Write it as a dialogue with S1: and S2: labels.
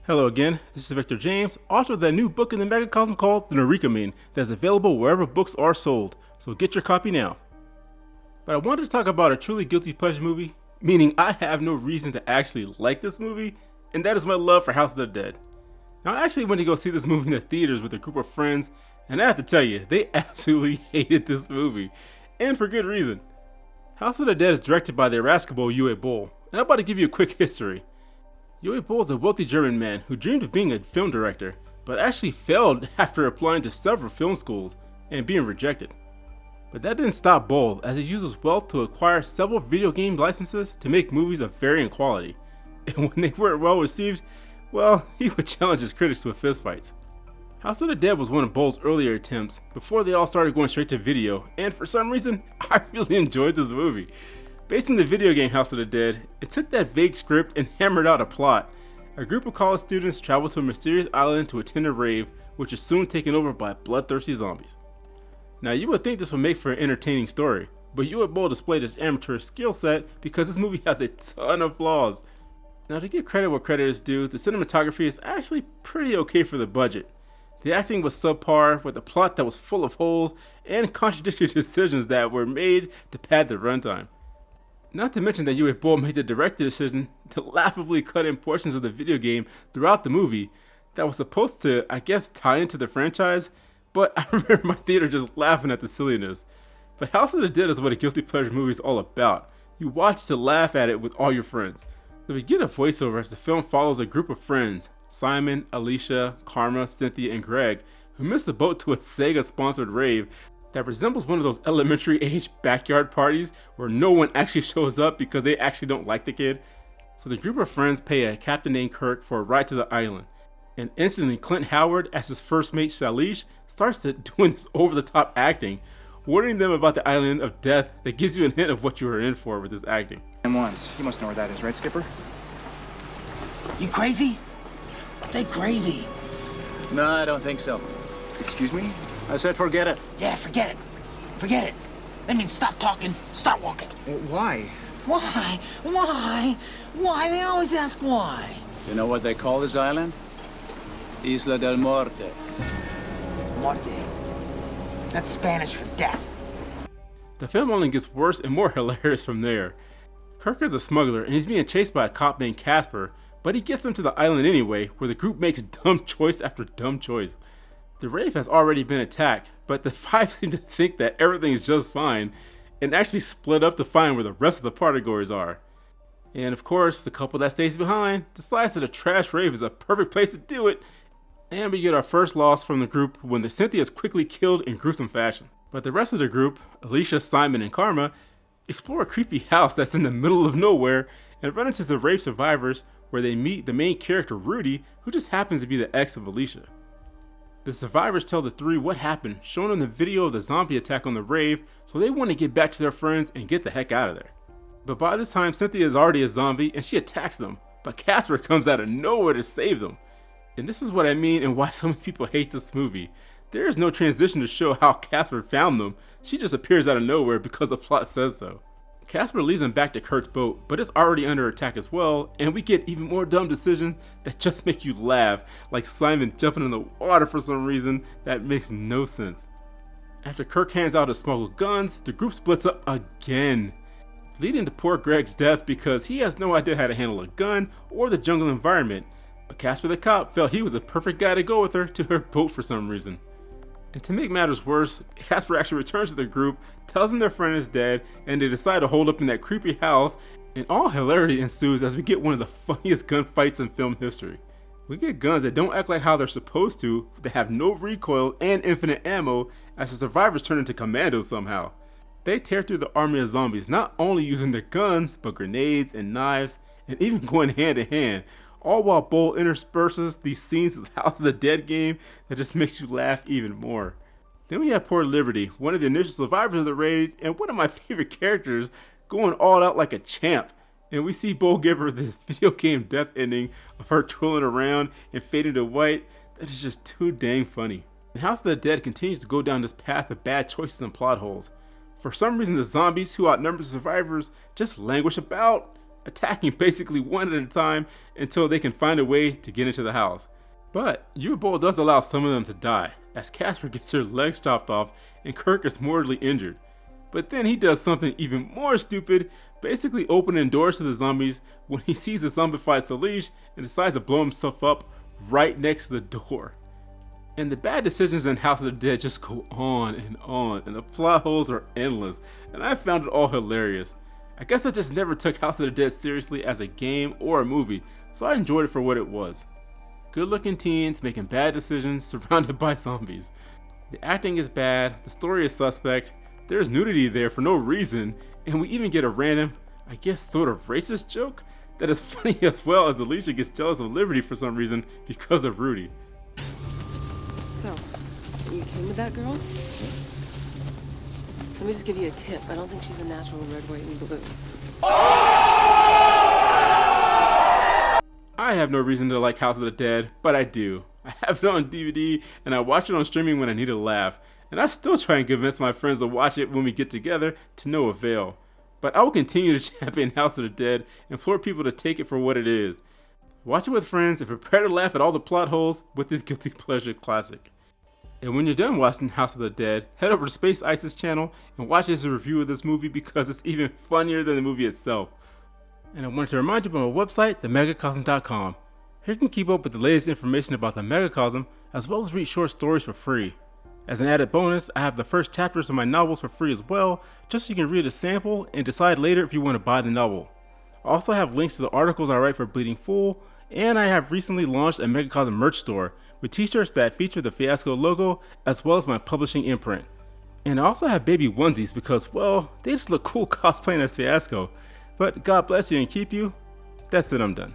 S1: Hello again, this is Victor James, author of that new book in the megacosm called The Narikomin that is available wherever books are sold, so get your copy now. But I wanted to talk about a truly guilty pleasure movie, meaning I have no reason to actually like this movie, and that is my love for House of the Dead. Now I actually went to go see this movie in the theaters with a group of friends, and I have to tell you, they absolutely hated this movie, and for good reason. House of the Dead is directed by the irascible Boll, and I'm about to give you a quick history. Boll is a wealthy German man who dreamed of being a film director, but actually failed after applying to several film schools and being rejected. But that didn't stop Boll, as he used his wealth to acquire several video game licenses to make movies of varying quality. And when they weren't well received, well, he would challenge his critics with fistfights. House of the Dead was one of Boll's earlier attempts before they all started going straight to video, and for some reason, I really enjoyed this movie. Based on the video game House of the Dead, it took that vague script and hammered out a plot. A group of college students travel to a mysterious island to attend a rave, which is soon taken over by bloodthirsty zombies. Now you would think this would make for an entertaining story, but Boll displayed his amateur skill set because this movie has a ton of flaws. Now to give credit where credit is due, the cinematography is actually pretty okay for the budget. The acting was subpar, with a plot that was full of holes and contradictory decisions that were made to pad the runtime. Not to mention that Boll made the director decision to laughably cut in portions of the video game throughout the movie that was supposed to, I guess, tie into the franchise, but I remember my theater just laughing at the silliness. But House of the Dead is what a guilty pleasure movie is all about. You watch to laugh at it with all your friends. So we get a voiceover as the film follows a group of friends, Simon, Alicia, Karma, Cynthia, and Greg, who miss the boat to a Sega-sponsored rave that resembles one of those elementary age backyard parties where no one actually shows up because they actually don't like the kid. So the group of friends pay a captain named Kirk for a ride to the island. And instantly Clint Howard, as his first mate Shalish, starts to doing this over-the-top acting, warning them about the island of death that gives you a hint of what you are in for with this acting.
S2: M1s. You must know where that is, right, Skipper?
S3: You crazy? They crazy.
S2: No, I don't think so. Excuse me? I said forget it.
S3: Yeah, forget it. Forget it. That means stop talking, start walking.
S2: Why?
S3: Why? Why? Why? They always ask why.
S2: You know what they call this island? Isla del Muerte.
S3: Muerte. That's Spanish for death.
S1: The film only gets worse and more hilarious from there. Kirk is a smuggler and he's being chased by a cop named Casper, but he gets them to the island anyway, where the group makes dumb choice after dumb choice. The rave has already been attacked, but the five seem to think that everything is just fine and actually split up to find where the rest of the partygoers are. And of course, the couple that stays behind decides that a trash rave is a perfect place to do it, and we get our first loss from the group when the Cynthia is quickly killed in gruesome fashion. But the rest of the group, Alicia, Simon, and Karma, explore a creepy house that's in the middle of nowhere and run into the rave survivors, where they meet the main character Rudy, who just happens to be the ex of Alicia. The survivors tell the three what happened, showing them the video of the zombie attack on the rave, so they want to get back to their friends and get the heck out of there. But by this time, Cynthia is already a zombie and she attacks them, but Casper comes out of nowhere to save them. And this is what I mean and why so many people hate this movie. There is no transition to show how Casper found them, she just appears out of nowhere because the plot says so. Casper leads them back to Kurt's boat, but it's already under attack as well, and we get even more dumb decisions that just make you laugh, like Simon jumping in the water for some reason that makes no sense. After Kirk hands out his smuggled guns, the group splits up again, leading to poor Greg's death because he has no idea how to handle a gun or the jungle environment, but Casper the cop felt he was the perfect guy to go with her to her boat for some reason. And to make matters worse, Casper actually returns to the group, tells them their friend is dead, and they decide to hold up in that creepy house, and all hilarity ensues as we get one of the funniest gunfights in film history. We get guns that don't act like how they're supposed to, that have no recoil and infinite ammo, as the survivors turn into commandos somehow. They tear through the army of zombies, not only using their guns, but grenades and knives, and even going hand in hand, all while Boll intersperses these scenes of the House of the Dead game that just makes you laugh even more. Then we have poor Liberty, one of the initial survivors of the raid, and one of my favorite characters, going all out like a champ. And we see Boll give her this video game death ending of her twirling around and fading to white that is just too dang funny. And House of the Dead continues to go down this path of bad choices and plot holes. For some reason, the zombies who outnumber the survivors just languish about, attacking basically one at a time until they can find a way to get into the house. But Boll does allow some of them to die, as Casper gets her legs chopped off and Kirk is mortally injured. But then he does something even more stupid, basically opening doors to the zombies when he sees the zombified Salish and decides to blow himself up right next to the door. And the bad decisions in House of the Dead just go on, and the plot holes are endless, and I found it all hilarious. I guess I just never took House of the Dead seriously as a game or a movie, so I enjoyed it for what it was. Good looking teens making bad decisions surrounded by zombies. The acting is bad, the story is suspect, there's nudity there for no reason, and we even get a random, I guess sort of racist joke that is funny as well, as Alicia gets jealous of Liberty for some reason because of Rudy.
S4: So, you came with that girl? Let me just give you a tip. I don't think she's a natural red, white, and blue.
S1: I have no reason to like House of the Dead, but I do. I have it on DVD, and I watch it on streaming when I need a laugh, and I still try and convince my friends to watch it when we get together, to no avail. But I will continue to champion House of the Dead, and implore people to take it for what it is. Watch it with friends and prepare to laugh at all the plot holes with this guilty pleasure classic. And when you're done watching House of the Dead, head over to Space Ice's channel and watch his review of this movie because it's even funnier than the movie itself. And I wanted to remind you about my website, themegacosm.com. Here you can keep up with the latest information about the Megacosm, as well as read short stories for free. As an added bonus, I have the first chapters of my novels for free as well, just so you can read a sample and decide later if you want to buy the novel. I also have links to the articles I write for Bleeding Fool, and I have recently launched a Megacosm merch store with t-shirts that feature the Fiasco logo as well as my publishing imprint. And I also have baby onesies because, well, they just look cool cosplaying as Fiasco. But God bless you and keep you. That's it, I'm done.